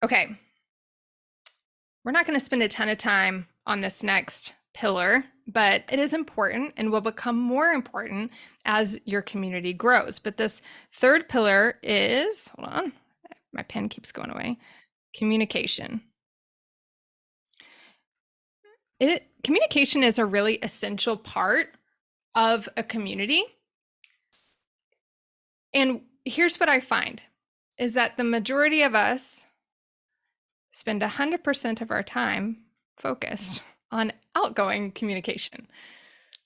Okay, we're not going to spend a ton of time on this next pillar, but it is important and will become more important as your community grows. But this third pillar is, hold on, my pen keeps going away, communication. Communication is a really essential part of a community. And here's what I find is that the majority of us spend 100% of our time focused on outgoing communication.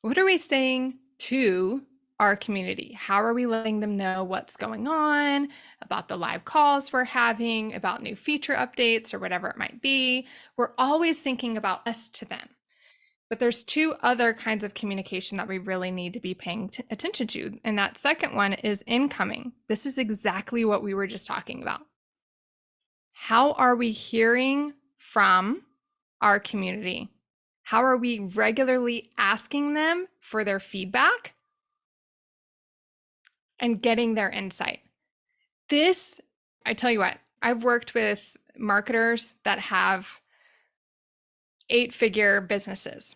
What are we saying to our community? How are we letting them know what's going on, about the live calls we're having, about new feature updates or whatever it might be? We're always thinking about us to them. But there's two other kinds of communication that we really need to be paying attention to. And that second one is incoming. This is exactly what we were just talking about. How are we hearing from our community? How are we regularly asking them for their feedback and getting their insight? This, I tell you what, I've worked with marketers that have 8-figure businesses.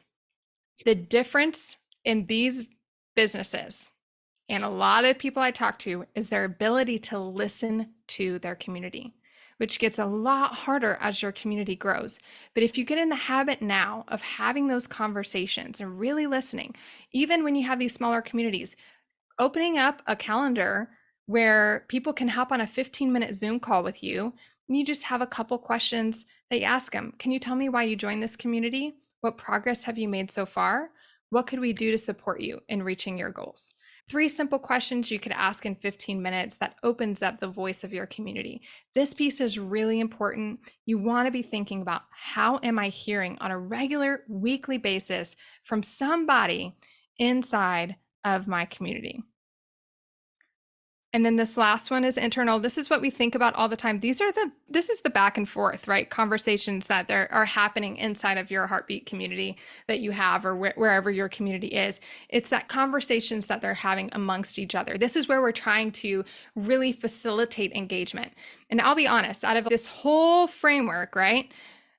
The difference in these businesses and a lot of people I talk to is their ability to listen to their community, which gets a lot harder as your community grows. But if you get in the habit now of having those conversations and really listening, even when you have these smaller communities, opening up a calendar where people can hop on a 15-minute Zoom call with you, and you just have a couple questions that you ask them. Can you tell me why you joined this community? What progress have you made so far? What could we do to support you in reaching your goals? 3 simple questions you could ask in 15 minutes that opens up the voice of your community. This piece is really important. You want to be thinking about, how am I hearing on a regular weekly basis from somebody inside of my community? And then this last one is internal. This is what we think about all the time. This is the back and forth, right? Conversations that are happening inside of your heartbeat community that you have, or wherever your community is. It's that conversations that they're having amongst each other. This is where we're trying to really facilitate engagement. And I'll be honest, out of this whole framework, right?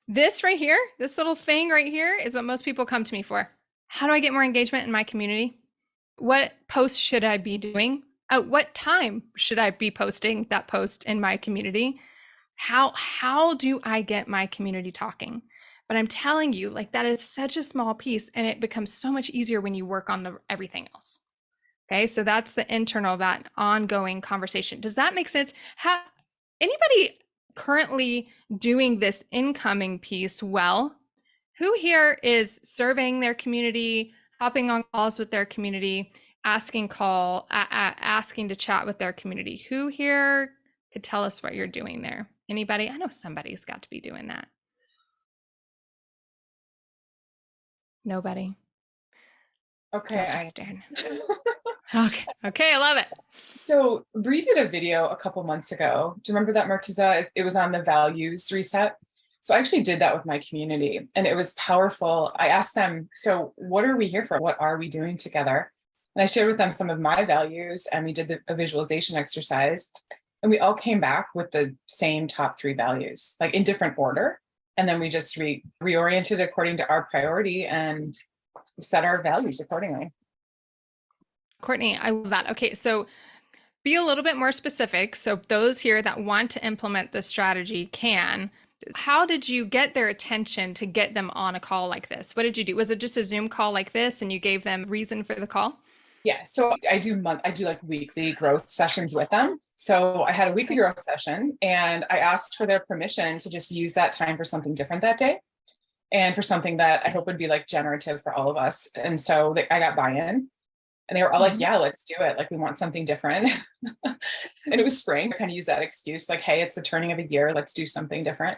This right here, this little thing right here is what most people come to me for. How do I get more engagement in my community? What posts should I be doing? At what time should I be posting that post in my community? How do I get my community talking? But I'm telling you, like, that is such a small piece, and it becomes so much easier when you work on everything else. Okay, so that's the internal, that ongoing conversation. Does that make sense? Anybody currently doing this incoming piece well? Who here is surveying their community, hopping on calls with their community, asking to chat with their community? Who here could tell us what you're doing there? Anybody? I know somebody's got to be doing that. Nobody. Okay. Okay, I love it. So Bree did a video a couple months ago. Do you remember that, Martiza? It was on the values reset. So I actually did that with my community, and it was powerful. I asked them, so what are we here for? What are we doing together? And I shared with them some of my values, and we did a visualization exercise, and we all came back with the same top 3 values, like in different order. And then we just reoriented according to our priority and set our values accordingly. Courtney, I love that. Okay, so be a little bit more specific. So those here that want to implement this strategy can. How did you get their attention to get them on a call like this? What did you do? Was it just a Zoom call like this and you gave them reason for the call? Yeah, so I do like weekly growth sessions with them. So I had a weekly growth session, and I asked for their permission to just use that time for something different that day, and for something that I hope would be like generative for all of us. And so I got buy-in, and they were all like, yeah, let's do it. Like, we want something different. And it was spring. I kind of use that excuse, like, hey, it's the turning of a year. Let's do something different.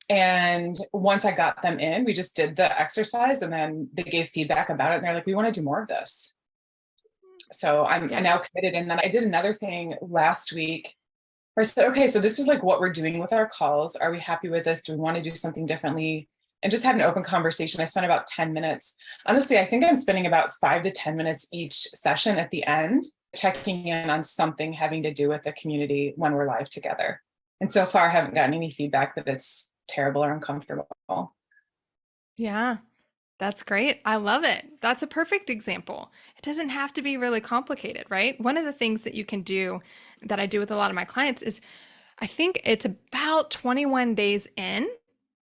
And once I got them in, we just did the exercise, and then they gave feedback about it. And they're like, we want to do more of this. So I'm now committed. And then I did another thing last week where I said, okay, so this is like what we're doing with our calls. Are we happy with this? Do we want to do something differently? And just had an open conversation. I spent about 10 minutes. Honestly, I think I'm spending about 5 to 10 minutes each session at the end, checking in on something having to do with the community when we're live together. And so far, I haven't gotten any feedback that it's terrible or uncomfortable. Yeah. That's great. I love it. That's a perfect example. It doesn't have to be really complicated, right? One of the things that you can do that I do with a lot of my clients is I think it's about 21 days in.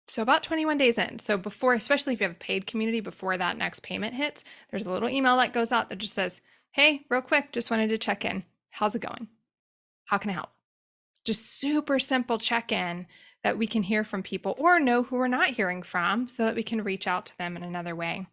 So, about 21 days in. So, before, especially if you have a paid community, before that next payment hits, there's a little email that goes out that just says, "Hey, real quick, just wanted to check in. How's it going? How can I help?" Just super simple check in that we can hear from people or know who we're not hearing from so that we can reach out to them in another way.